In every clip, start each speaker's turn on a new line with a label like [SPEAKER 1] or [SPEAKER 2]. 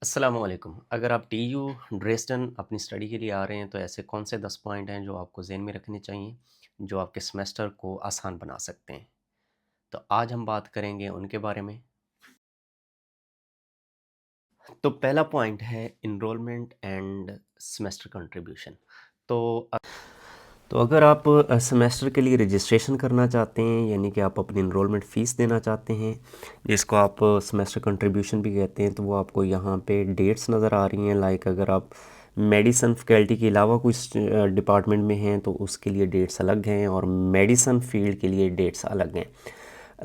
[SPEAKER 1] अस्सलाम वालेकुम। अगर आप टीयू ड्रेसडन अपनी स्टडी के लिए आ रहे हैं तो ऐसे कौन से 10 पॉइंट हैं जो आपको ज़हन में रखने चाहिए, जो आपके सेमेस्टर को आसान बना सकते हैं? तो आज हम बात करेंगे उनके बारे में। तो पहला पॉइंट है एनरोलमेंट एंड सेमेस्टर कंट्रीब्यूशन। तो अ, तो अगर आप सेमेस्टर के लिए रजिस्ट्रेशन करना चाहते हैं, यानी कि आप अपनी एनरोलमेंट फ़ीस देना चाहते हैं, जिसको आप सेमेस्टर कंट्रीब्यूशन भी कहते हैं, तो वो आपको यहाँ पे डेट्स नज़र आ रही हैं। लाइक अगर आप मेडिसन फैकल्टी के अलावा कोई डिपार्टमेंट में हैं तो उसके लिए डेट्स अलग हैं, और मेडिसन फील्ड के लिए डेट्स अलग हैं।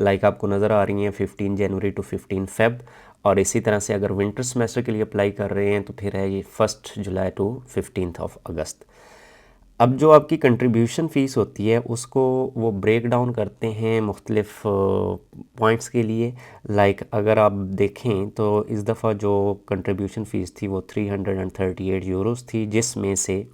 [SPEAKER 1] लाइक आपको नज़र आ रही हैं 15 जनवरी टू 15 फेब। और इसी तरह से अगर विंटर सेमेस्टर के लिए अप्लाई कर रहे हैं तो फिर है ये 1 जुलाई टू 15 अगस्त। अब जो आपकी कंट्रीब्यूशन फ़ीस होती है उसको वो ब्रेक डाउन करते हैं मुख्तलिफ़ पॉइंट्स के लिए। लाइक अगर आप देखें तो इस दफ़ा जो कंट्रीब्यूशन फ़ीस थी वो 338 यूरोज़ थी, जिसमें से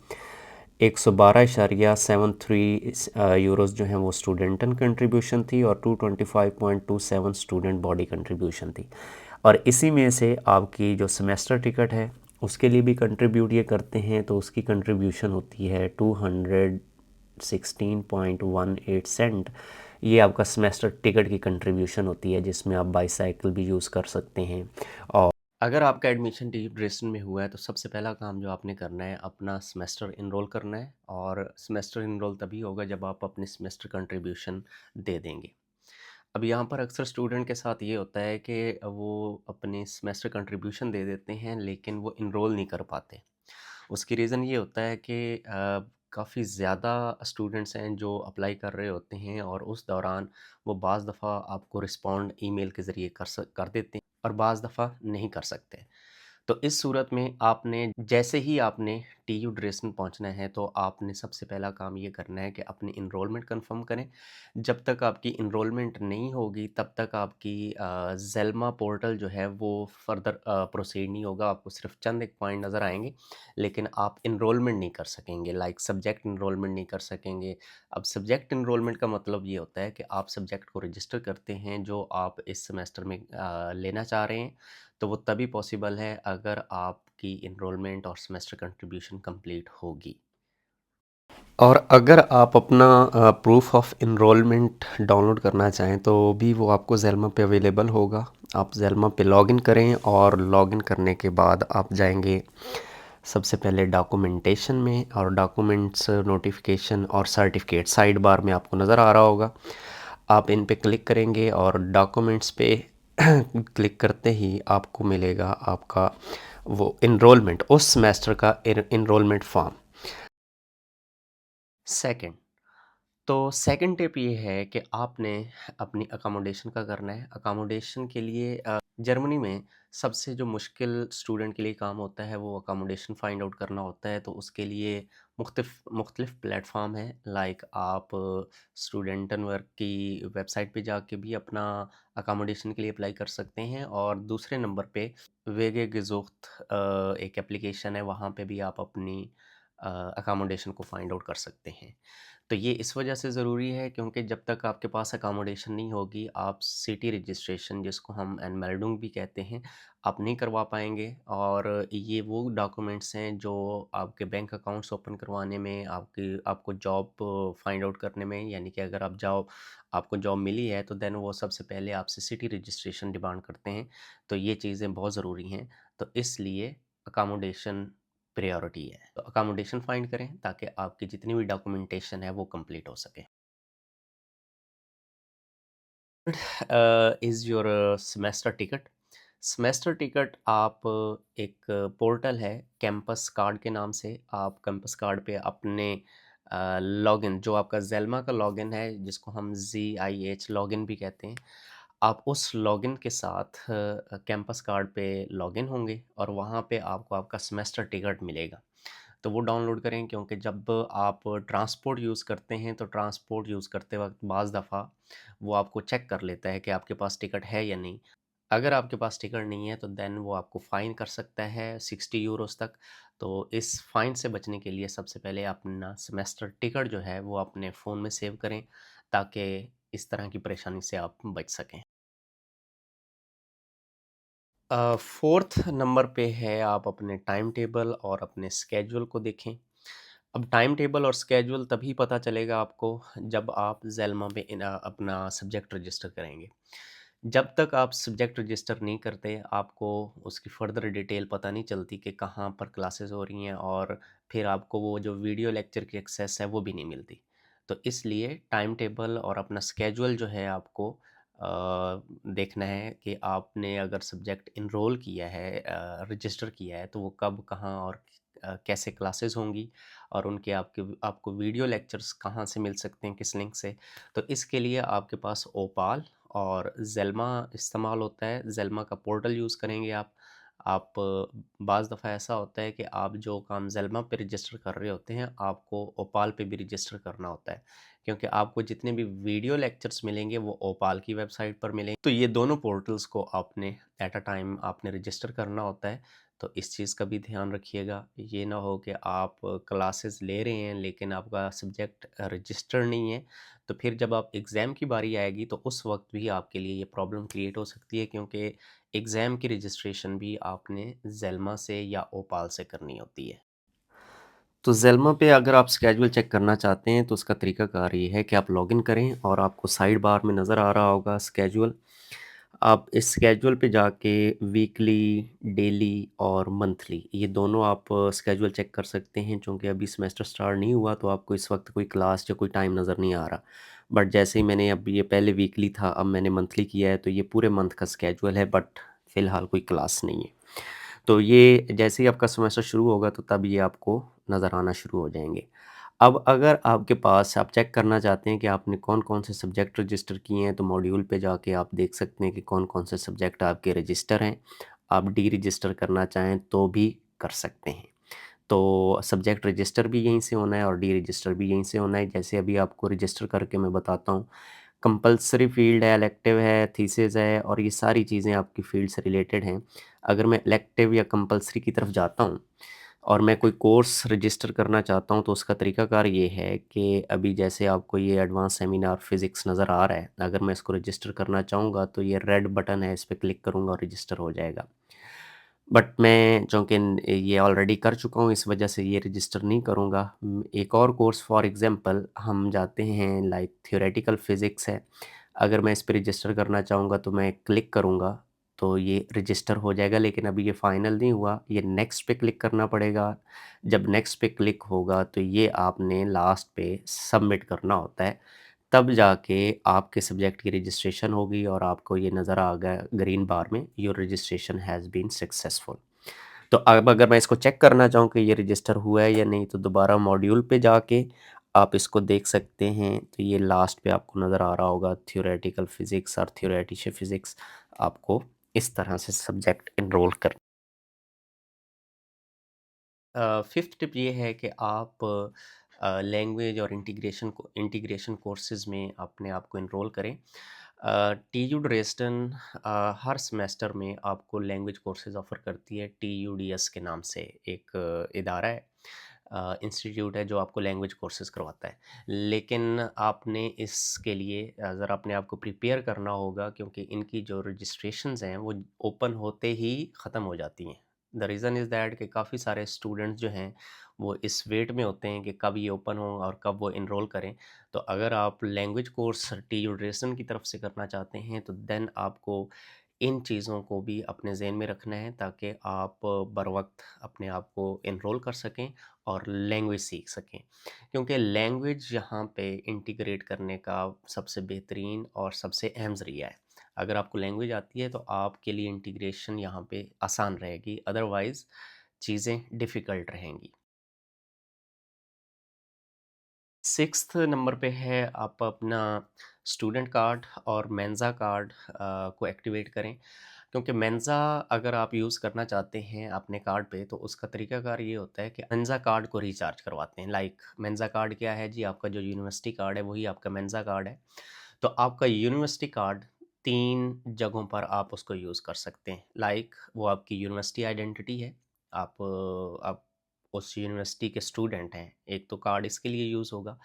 [SPEAKER 1] 112.73 यूरोज़ जो हैं वो स्टूडेंटन कंट्रीब्यूशन थी और 225.27 स्टूडेंट बॉडी कंट्रीब्यूशन थी। और इसी में से आपकी जो सेमेस्टर टिकट है उसके लिए भी कंट्रीब्यूट ये करते हैं, तो उसकी कंट्रीब्यूशन होती है 216.18 सेंट। ये आपका सेमेस्टर टिकट की कंट्रीब्यूशन होती है, जिसमें आप बाईसाइकिल भी यूज़ कर सकते हैं। और अगर आपका एडमिशन टी ड्रेसन में हुआ है तो सबसे पहला काम जो आपने करना है अपना सेमेस्टर इनरोल करना है, और सेमेस्टर इनरोल तभी होगा जब आप अपनी सेमेस्टर कंट्रीब्यूशन दे देंगे। अब यहाँ पर अक्सर स्टूडेंट के साथ ये होता है कि वो अपनी सेमेस्टर कंट्रीब्यूशन दे देते हैं लेकिन वो इनरोल नहीं कर पाते। उसकी रीज़न ये होता है कि काफ़ी ज़्यादा स्टूडेंट्स हैं जो अप्लाई कर रहे होते हैं, और उस दौरान वो बाज़ दफ़ा आपको रिस्पॉन्ड ईमेल के ज़रिए कर देते हैं और बाज़ दफ़ा नहीं कर सकते। तो इस सूरत में आपने जैसे ही आपने टीयू ड्रेसन पहुंचना है तो आपने सबसे पहला काम ये करना है कि अपनी इनरोलमेंट कंफर्म करें। जब तक आपकी इनरोलमेंट नहीं होगी तब तक आपकी ज़ेल्मा पोर्टल जो है वो फर्दर प्रोसीड नहीं होगा। आपको सिर्फ चंद एक पॉइंट नज़र आएंगे लेकिन आप इनरोलमेंट नहीं कर सकेंगे, लाइक सब्जेक्ट इनरोलमेंट नहीं कर सकेंगे। अब सब्जेक्ट इनरोलमेंट का मतलब ये होता है कि आप सब्जेक्ट को रजिस्टर करते हैं जो आप इस सेमेस्टर में लेना चाह रहे हैं, तो वो तभी पॉसिबल है अगर आपकी इनरोलमेंट और सेमेस्टर कंट्रीब्यूशन कंप्लीट होगी। और अगर आप अपना प्रूफ ऑफ इनरोलमेंट डाउनलोड करना चाहें तो भी वो आपको ज़ेल्मा पे अवेलेबल होगा। आप ज़ेल्मा पे लॉगिन करें, और लॉगिन करने के बाद आप जाएंगे सबसे पहले डॉक्यूमेंटेशन में, और डॉक्यूमेंट्स नोटिफिकेशन और सर्टिफिकेट साइड बार में आपको नज़र आ रहा होगा। आप इन पे क्लिक करेंगे और डॉक्यूमेंट्स पे क्लिक करते ही आपको मिलेगा आपका वो इनरोलमेंट, उस सेमेस्टर का इनरोलमेंट फॉर्म। सेकंड, तो सेकंड टिप ये है कि आपने अपनी अकोमोडेशन का करना है। अकोमोडेशन के लिए जर्मनी में सबसे जो मुश्किल स्टूडेंट के लिए काम होता है वो अकोमोडेशन फाइंड आउट करना होता है। तो उसके लिए मुख्तलिफ प्लेटफॉर्म है। लाइक आप स्टूडेंटन वर्क की वेबसाइट पे जाके भी अपना अकोमोडेशन के लिए अप्लाई कर सकते हैं, और दूसरे नंबर पे वेगे गेज़ुcht एक एप्लीकेशन है, वहाँ पे भी आप अपनी अकोमोडेशन को फाइंड आउट कर सकते हैं। तो ये इस वजह से ज़रूरी है क्योंकि जब तक आपके पास अकोमोडेशन नहीं होगी आप सिटी रजिस्ट्रेशन, जिसको हम एनमेल्डुंग भी कहते हैं, आप नहीं करवा पाएंगे। और ये वो डॉक्यूमेंट्स हैं जो आपके बैंक अकाउंट्स ओपन करवाने में, आपको जॉब फाइंड आउट करने में, यानी कि अगर आपको जॉब मिली है तो देन वो सबसे पहले आपसे सिटी रजिस्ट्रेशन डिमांड करते हैं। तो ये चीज़ें बहुत ज़रूरी हैं। तो इसलिए अकोमोडेशन प्रायोरिटी है। तो अकोमोडेशन फाइंड करें ताकि आपकी जितनी भी डॉक्यूमेंटेशन है वो कंप्लीट हो सके। Is your semester ticket. Semester ticket आप एक पोर्टल है कैंपस कार्ड के नाम से, आप कैंपस कार्ड पे अपने लॉगिन, जो आपका ज़ेल्मा का लॉगिन है जिसको हम ZIH लॉगिन भी कहते हैं, आप उस लॉगिन के साथ कैंपस कार्ड पे लॉगिन होंगे और वहाँ पे आपको आपका सेमेस्टर टिकट मिलेगा। तो वो डाउनलोड करें क्योंकि जब आप ट्रांसपोर्ट यूज़ करते हैं तो ट्रांसपोर्ट यूज़ करते वक्त बाज़ दफ़ा वो आपको चेक कर लेता है कि आपके पास टिकट है या नहीं। अगर आपके पास टिकट नहीं है तो देन वो आपको फ़ाइन कर सकता है 60 यूरोज़ तक। तो इस फ़ाइन से बचने के लिए सबसे पहले अपना सेमेस्टर टिकट जो है वो अपने फ़ोन में सेव करें, ताकि इस तरह की परेशानी से आप बच सकें। 4th नंबर पे है आप अपने टाइम टेबल और अपने स्केड्यूल को देखें। अब टाइम टेबल और स्केड्यूल तभी पता चलेगा आपको जब आप ज़ेल्मा में अपना सब्जेक्ट रजिस्टर करेंगे। जब तक आप सब्जेक्ट रजिस्टर नहीं करते, आपको उसकी फ़र्दर डिटेल पता नहीं चलती कि कहाँ पर क्लासेस हो रही हैं और फिर आपको वो जो वीडियो लेक्चर की एक्सेस है, वो भी नहीं मिलती। तो इसलिए टाइम टेबल और अपना स्केड्यूल जो है आपको देखना है कि आपने अगर सब्जेक्ट इनरोल किया है रजिस्टर किया है तो वो कब, कहाँ और कैसे क्लासेस होंगी और उनके आपको वीडियो लेक्चर्स कहाँ से मिल सकते हैं, किस लिंक से। तो इसके लिए आपके पास ओपाल और ज़ेल्मा इस्तेमाल होता है। ज़ेल्मा का पोर्टल यूज़ करेंगे आप। आप बाज़ दफ़ा ऐसा होता है कि आप जो काम ज़ेल्मा पे रजिस्टर कर रहे होते हैं, आपको ओपाल पे भी रजिस्टर करना होता है। क्योंकि आपको जितने भी वीडियो लेक्चर्स मिलेंगे वो ओपाल की वेबसाइट पर मिलेंगे। तो ये दोनों पोर्टल्स को आपने एट अ टाइम आपने रजिस्टर करना होता है। तो इस चीज़ का भी ध्यान रखिएगा। ये ना हो कि आप क्लासेस ले रहे हैं लेकिन आपका सब्जेक्ट रजिस्टर नहीं है। तो फिर जब आप एग्ज़ाम की बारी आएगी तो उस वक़्त भी आपके लिए ये प्रॉब्लम क्रिएट हो सकती है क्योंकि एग्ज़ाम की रजिस्ट्रेशन भी आपने ज़ेल्मा से या ओपाल से करनी होती है। तो ज़ेल्मा पे अगर आप स्केड्यूल चेक करना चाहते हैं तो उसका तरीकाकार ये है कि आप लॉगिन करें और आपको साइड बार में नज़र आ रहा होगा स्केड्यूल। आप इस स्केड्यूल पे जाके वीकली, डेली और मंथली ये दोनों आप स्केड्यूल चेक कर सकते हैं। चूँकि अभी सेमेस्टर स्टार्ट नहीं हुआ तो आपको इस वक्त कोई क्लास या कोई टाइम नज़र नहीं आ रहा। बट जैसे ही मैंने अब ये पहले वीकली था, अब मैंने मंथली किया है तो ये पूरे मंथ का स्केड्यूल है बट फ़िलहाल कोई क्लास नहीं है। तो ये जैसे ही आपका सेमेस्टर शुरू होगा तो तब ये आपको नज़र आना शुरू हो जाएँगे। अब अगर आपके पास आप चेक करना चाहते हैं कि आपने कौन-कौन से सब्जेक्ट रजिस्टर किए हैं, तो मॉड्यूल पे जाके आप देख सकते हैं कि कौन-कौन से सब्जेक्ट आपके रजिस्टर हैं। आप डी-रजिस्टर करना चाहें तो भी कर सकते हैं। तो सब्जेक्ट रजिस्टर भी यहीं से होना है और डी-रजिस्टर भी यहीं से होना है। जैसे अभी आपको रजिस्टर करके मैं बताता हूँ। कंपल्सरी फ़ील्ड है, इलेक्टिव है, थीसिस है और ये सारी चीज़ें आपकी फ़ील्ड से रिलेटेड हैं। अगर मैं इलेक्टिव या कंपल्सरी की तरफ जाता हूँ और मैं कोई कोर्स रजिस्टर करना चाहता हूँ तो उसका तरीकाकार ये है कि अभी जैसे आपको ये एडवांस सेमिनार फ़िज़िक्स नज़र आ रहा है। अगर मैं इसको रजिस्टर करना चाहूँगा तो ये रेड बटन है, इस पे क्लिक करूँगा और रजिस्टर हो जाएगा। बट मैं चूँकि ये ऑलरेडी कर चुका हूँ इस वजह से ये रजिस्टर नहीं करूँगा। एक और कोर्स फॉर एग्ज़ाम्पल हम जाते हैं लाइक थ्योरेटिकल फ़िज़िक्स है। अगर मैं इस पे रजिस्टर करना चाहूँगा तो मैं क्लिक करूँगा तो ये रजिस्टर हो जाएगा लेकिन अभी ये फ़ाइनल नहीं हुआ, ये नेक्स्ट पे क्लिक करना पड़ेगा। जब नेक्स्ट पे क्लिक होगा तो ये आपने लास्ट पे सबमिट करना होता है। तब जाके आपके सब्जेक्ट की रजिस्ट्रेशन होगी और आपको ये नज़र आ गया ग्रीन बार में your registration has been successful. तो अब अगर मैं इसको चेक करना चाहूँ कि ये रजिस्टर हुआ है या नहीं तो दोबारा मॉड्यूल पे जाके आप इसको देख सकते हैं। तो ये लास्ट पे आपको नज़र आ रहा होगा थ्योरेटिकल फ़िज़िक्स और थ्योरेटिश फ़िज़िक्स आपको इस तरह से सब्जेक्ट एनरोल कर 5th टिप ये है कि आप लैंग्वेज और इंटीग्रेशन कोर्सेज़ में अपने आप को एनरोल करें। टीयू ड्रेसडन हर सेमेस्टर में आपको लैंग्वेज कोर्सेज़ ऑफ़र करती है। टीयूडीएस के नाम से एक इदारा है, इंस्टीट्यूट है जो आपको लैंग्वेज कोर्सेज़ करवाता है। लेकिन आपने इसके लिए ज़रा अपने आप को प्रिपेयर करना होगा क्योंकि इनकी जो रजिस्ट्रेशंस हैं वो ओपन होते ही ख़त्म हो जाती हैं। द रीज़न इज़ दैट कि काफ़ी सारे स्टूडेंट्स जो हैं वो इस वेट में होते हैं कि कब ये ओपन हो और कब वो एनरोल करें। तो अगर आप लैंग्वेज कोर्स टीयू ड्रेसन की तरफ से करना चाहते हैं तो देन आपको इन चीज़ों को भी अपने ज़हन में रखना है ताकि आप बर वक्त अपने आप को एनरोल कर सकें और लैंग्वेज सीख सकें। क्योंकि लैंग्वेज यहाँ पे इंटीग्रेट करने का सबसे बेहतरीन और सबसे अहम ज़रिया है। अगर आपको लैंग्वेज आती है तो आपके लिए इंटीग्रेशन यहाँ पे आसान रहेगी, अदरवाइज़ चीज़ें डिफ़िकल्ट रहेंगी। 6th नंबर पे है आप अपना स्टूडेंट कार्ड और मेंज़ा कार्ड को एक्टिवेट करें। क्योंकि मेंज़ा अगर आप यूज़ करना चाहते हैं अपने कार्ड पे तो उसका तरीकाकार ये होता है कि मेंज़ा कार्ड को रिचार्ज करवाते हैं। लाइक मेंज़ा कार्ड क्या है जी? आपका जो यूनिवर्सिटी कार्ड है वही आपका मेंज़ा कार्ड है। तो आपका यूनिवर्सिटी कार्ड 3 जगहों पर आप उसको यूज़ कर सकते हैं। लाइक वो आपकी यूनिवर्सिटी आइडेंटिटी है। आप उस यूनिवर्सिटी के स्टूडेंट हैं, एक तो कार्ड इसके लिए यूज़ होगा।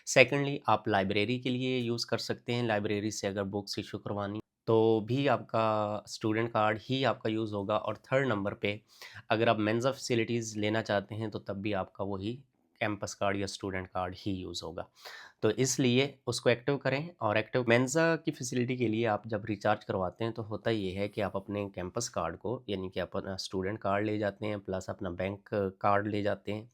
[SPEAKER 1] सेकेंडली आप लाइब्रेरी के लिए यूज़ कर सकते हैं, लाइब्रेरी से अगर बुक्स इश्यू करवानी तो भी आपका स्टूडेंट कार्ड ही आपका यूज़ होगा। और थर्ड नंबर पे अगर आप मेंज़ा फैसिलिटीज़ लेना चाहते हैं तो तब भी आपका वही कैंपस कार्ड या स्टूडेंट कार्ड ही यूज़ होगा। तो इसलिए उसको एक्टिव करें। और एक्टिव मेंज़ा की फैसिलिटी के लिए आप जब रिचार्ज करवाते हैं तो होता ये है कि आप अपने कैंपस कार्ड को, यानी कि अपना स्टूडेंट कार्ड ले जाते हैं प्लस अपना बैंक कार्ड ले जाते हैं।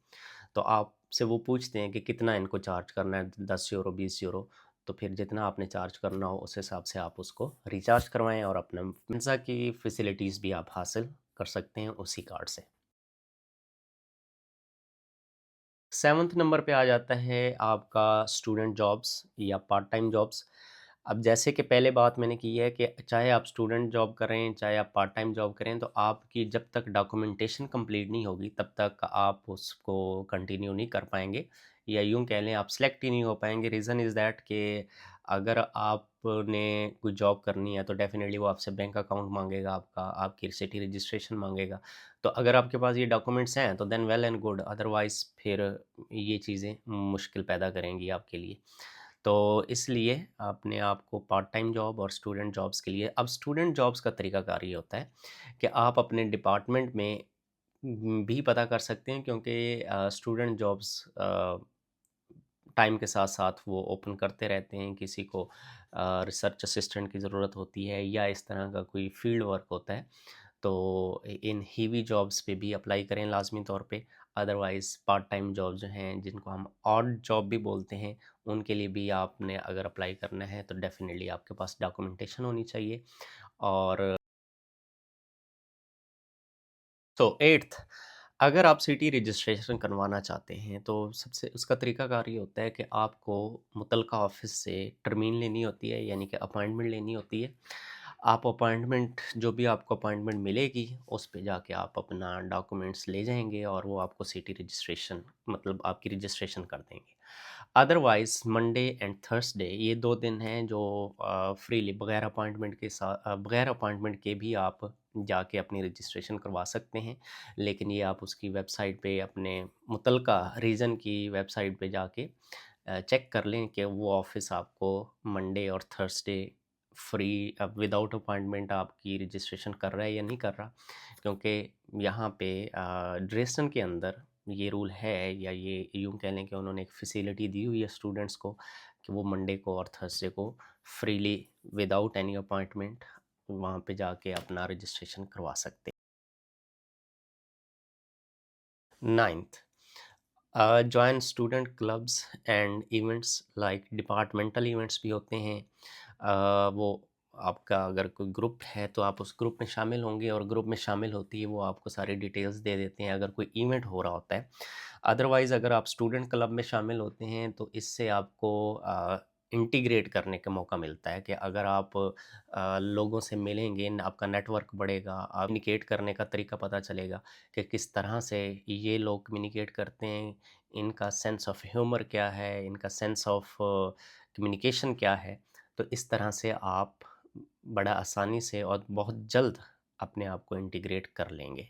[SPEAKER 1] तो आपसे वो पूछते हैं कि कितना इनको चार्ज करना है, 10 यूरो 20 यूरो। तो फिर जितना आपने चार्ज करना हो उस हिसाब से आप उसको रिचार्ज करवाएं और अपना पिज़्ज़ा की फैसिलिटीज़ भी आप हासिल कर सकते हैं उसी कार्ड से। सेवन्थ नंबर पे आ जाता है आपका स्टूडेंट जॉब्स या पार्ट टाइम जॉब्स। अब जैसे कि पहले बात मैंने की है कि चाहे आप स्टूडेंट जॉब करें, चाहे आप पार्ट टाइम जॉब करें, तो आपकी जब तक डॉक्यूमेंटेशन कंप्लीट नहीं होगी तब तक आप उसको कंटिन्यू नहीं कर पाएंगे, या यूं कह लें आप सेलेक्ट ही नहीं हो पाएंगे। रीज़न इज़ दैट कि अगर आपने कोई जॉब करनी है तो डेफिनेटली वो आपसे बैंक अकाउंट मांगेगा, आपका आपकी सिटी रजिस्ट्रेशन मांगेगा। तो अगर आपके पास ये डॉक्यूमेंट्स हैं तो then well and good, otherwise फिर ये चीज़ें मुश्किल पैदा करेंगी आपके लिए। तो इसलिए अपने आप को पार्ट टाइम जॉब और स्टूडेंट जॉब्स के लिए, अब स्टूडेंट जॉब्स का तरीकाकार ये होता है कि आप अपने डिपार्टमेंट में भी पता कर सकते हैं, क्योंकि स्टूडेंट जॉब्स टाइम के साथ-साथ वो ओपन करते रहते हैं। किसी को रिसर्च असिस्टेंट की ज़रूरत होती है या इस तरह का कोई फील्ड वर्क होता है, तो इन हीवी जॉब्स पे भी अप्लाई करें लाज़मी तौर पे। अदरवाइज़ पार्ट टाइम जॉब जो हैं, जिनको हम ऑड जॉब भी बोलते हैं, उनके लिए भी आपने अगर अप्लाई करना है तो डेफ़िनिटली आपके पास डॉक्यूमेंटेशन होनी चाहिए। और सो 8th, अगर आप सिटी रजिस्ट्रेशन करवाना चाहते हैं तो सबसे उसका तरीकाकार ये होता है कि आपको मुतलका ऑफिस से टर्मीन लेनी होती है, यानी कि अपॉइंटमेंट लेनी होती है। आप अपॉइंटमेंट, जो भी आपको अपॉइंटमेंट मिलेगी उस पे जाके आप अपना डॉक्यूमेंट्स ले जाएंगे और वो आपको सिटी रजिस्ट्रेशन, मतलब आपकी रजिस्ट्रेशन कर देंगे। अदरवाइज़ मंडे एंड थर्सडे ये 2 दिन हैं जो फ्रीली बगैर अपॉइंटमेंट के भी आप जाके अपनी रजिस्ट्रेशन करवा सकते हैं। लेकिन ये आप उसकी वेबसाइट पे, अपने मुतलका रीजन की वेबसाइट पे जाके चेक कर लें कि वो ऑफ़िस आपको मंडे और थर्सडे फ्री विदाउट अपॉइंटमेंट आपकी रजिस्ट्रेशन कर रहा है या नहीं कर रहा। क्योंकि यहाँ पे ड्रेसडन के अंदर ये रूल है, या ये यूँ कह लें कि उन्होंने एक फैसिलिटी दी हुई है स्टूडेंट्स को कि वो मंडे को और थर्सडे को फ्रीली विदाउट एनी अपॉइंटमेंट वहाँ पे जाके अपना रजिस्ट्रेशन करवा सकते हैं। 9th, join student clubs and events, like departmental events भी होते हैं। वो आपका अगर कोई ग्रुप है तो आप उस ग्रुप में शामिल होंगे, और ग्रुप में शामिल होती है वो आपको सारी डिटेल्स दे देते हैं अगर कोई इवेंट हो रहा होता है। अदरवाइज़ अगर आप स्टूडेंट क्लब में शामिल होते हैं तो इससे आपको इंटीग्रेट करने का मौका मिलता है कि अगर आप लोगों से मिलेंगे, आपका नेटवर्क बढ़ेगा, आप कम्युनिकेट करने का तरीका पता चलेगा कि किस तरह से ये लोग कम्युनिकेट करते हैं, इनका सेंस ऑफ ह्यूमर क्या है, इनका सेंस ऑफ कम्युनिकेशन क्या है। तो इस तरह से आप बड़ा आसानी से और बहुत जल्द अपने आप को इंटीग्रेट कर लेंगे।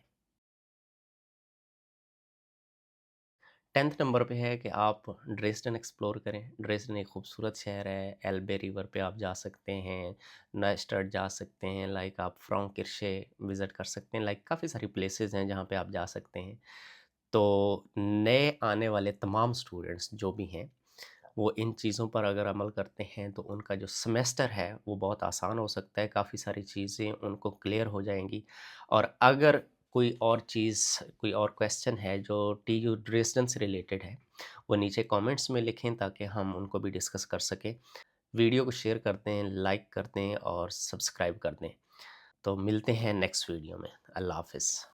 [SPEAKER 1] 10th नंबर पे है कि आप ड्रेसडन एक्सप्लोर करें। ड्रेसडन एक खूबसूरत शहर है। एल्बे रिवर पे आप जा सकते हैं, नॉइस्टाड जा सकते हैं, लाइक आप फ्रॉन्किर्शे विज़िट कर सकते हैं। लाइक काफ़ी सारी प्लेसेस हैं जहाँ पे आप जा सकते हैं। तो नए आने वाले तमाम स्टूडेंट्स जो भी हैं, वो इन चीज़ों पर अगर अमल करते हैं तो उनका जो सेमेस्टर है वो बहुत आसान हो सकता है, काफ़ी सारी चीज़ें उनको क्लियर हो जाएँगी। और अगर कोई और क्वेश्चन है जो टीयू ड्रेसडन से रिलेटेड है, वो नीचे कमेंट्स में लिखें ताकि हम उनको भी डिस्कस कर सकें। वीडियो को शेयर कर दें, लाइक कर दें और सब्सक्राइब कर दें। तो मिलते हैं नेक्स्ट वीडियो में। अल्लाह हाफ़िज़।